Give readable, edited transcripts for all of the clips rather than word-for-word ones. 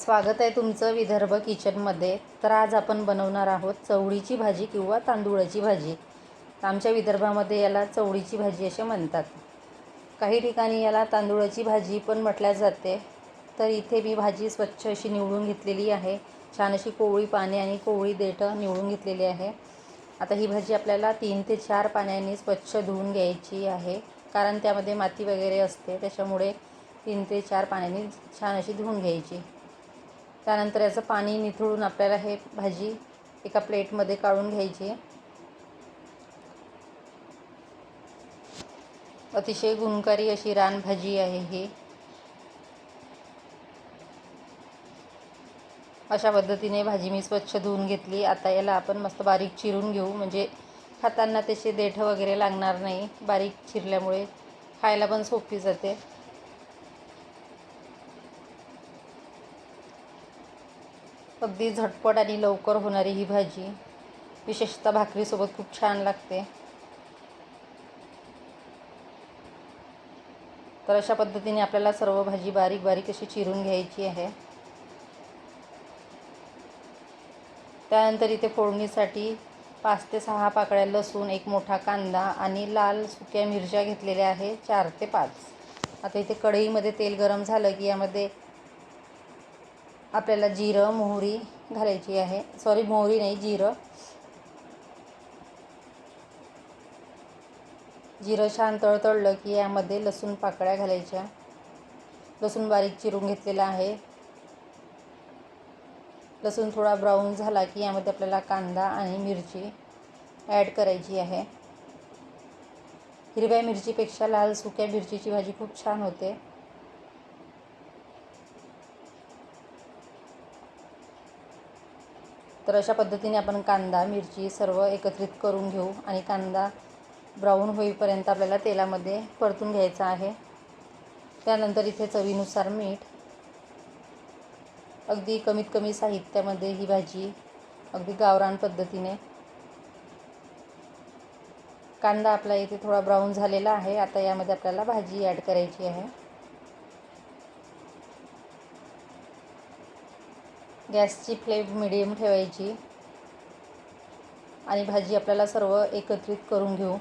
स्वागत आहे तुमचं विदर्भ किचनमध्ये। तर आज आपण बनवणार आहोत चवळीची भाजी किंवा तांदूळाची भाजी। आमच्या विदर्भामध्ये याला चवळीची भाजी असे म्हणतात। काही ठिकाणी याला तांदूळाची भाजी पण म्हटल्या जाते। तर इथे मी भाजी स्वच्छ अशी निवडून घेतलेली आहे। छान अशी कोवळी पाने आणि कोवळी देठं निवडून घेतलेली आहे। आता ही भाजी आपल्याला 3 ते 4 पाण्याने स्वच्छ धुवून घ्यायची आहे, कारण त्यामध्ये माती वगैरे असते। त्याच्यामुळे 3 ते 4 पाण्याने छान अशी धुवून घ्यायची। त्यानंतर याचं पाणी निथळून आपल्याला हे भाजी एका प्लेटमध्ये काढून घ्यायची। अतिशय गुणकारी अशी रानभाजी आहे ही। अशा पद्धतीने भाजी मी स्वच्छ धुवून घेतली। आता याला आपण मस्त बारीक चिरून घेऊ, म्हणजे खाताना त्याचे देठ वगैरे लागणार नाही। बारीक चिरल्यामुळे खायला पण सोपी जाते। अगदी झटपट आणि लवकर होणारी ही भाजी विशेषतः भाकरीसोबत खूप छान लागते। तर अशा पद्धतीने आपल्याला सर्व भाजी बारीक बारीक अशी चिरून घ्यायची आहे। त्यानंतर इथे फोडणीसाठी 5 ते 6 पाकळ्या लसूण, एक मोठा कांदा आणि लाल सुक्या मिरच्या घेतलेल्या आहे 4 ते 5। आता इथे कढईमध्ये तेल गरम झालं की यामध्ये आपल्याला जिरं, मोहरी घालायची आहे। मोहरी नाही, जिरं छान तळतळलं की यामध्ये लसूण पाकळ्या घालायच्या। लसूण बारीक चिरून घेतलेला आहे। लसूण थोडा ब्राऊन झाला की यामध्ये आपल्याला कांदा आणि मिरची ॲड करायची आहे। हिरव्या मिरचीपेक्षा लाल सुक्या मिरचीची भाजी खूप छान होते। तर अशा पद्धतीने आपण कांदा, मिरची सर्व एकत्रित करून घेऊ आणि कांदा ब्राऊन होईपर्यंत आपल्याला तेलामध्ये परतून घ्यायचा आहे। त्यानंतर इथे चवीनुसार मीठ। अगदी कमीत कमी साहित्यामध्ये ही भाजी अगदी गावरान पद्धतीने। कांदा आपला इथे थोडा ब्राऊन झालेला आहे। आता यामध्ये आपल्याला भाजी ॲड करायची आहे। गॅसची फ्लेम मिडियम ठेवायची आणि भाजी आपल्याला सर्व एकत्रित करून घेऊ।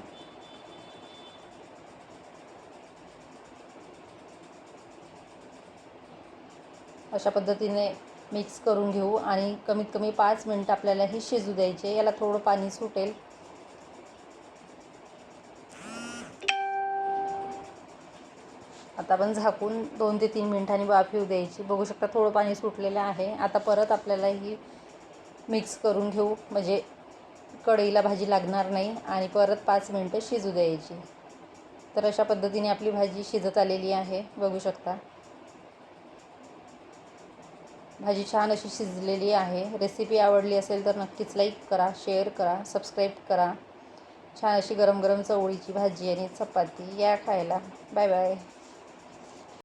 अशा पद्धतीने मिक्स करून घेऊ आणि कमीत कमी 5 मिनिट आपल्याला ही शिजू द्यायचे। याला थोडं पाणी सुटेल। आता आपण झाकून 2 ते 3 मिनिटांनी वाफ येऊ द्यायची। बघू शकता थोडं पाणी सुटलेलं आहे। आता परत आपल्याला ही मिक्स करून घेऊ, म्हणजे कढईला भाजी लागणार नाही आणि परत 5 मिनिटं शिजू द्यायची। तर अशा पद्धतीने आपली भाजी शिजत आलेली आहे, बघू शकता। भाजी छान अशी शिजलेली आहे। रेसिपी आवडली असेल तर नक्कीच लाईक करा, शेअर करा, सबस्क्राईब करा। छान अशी गरम गरम चवळीची भाजी आणि चपाती या खायला। Bye bye.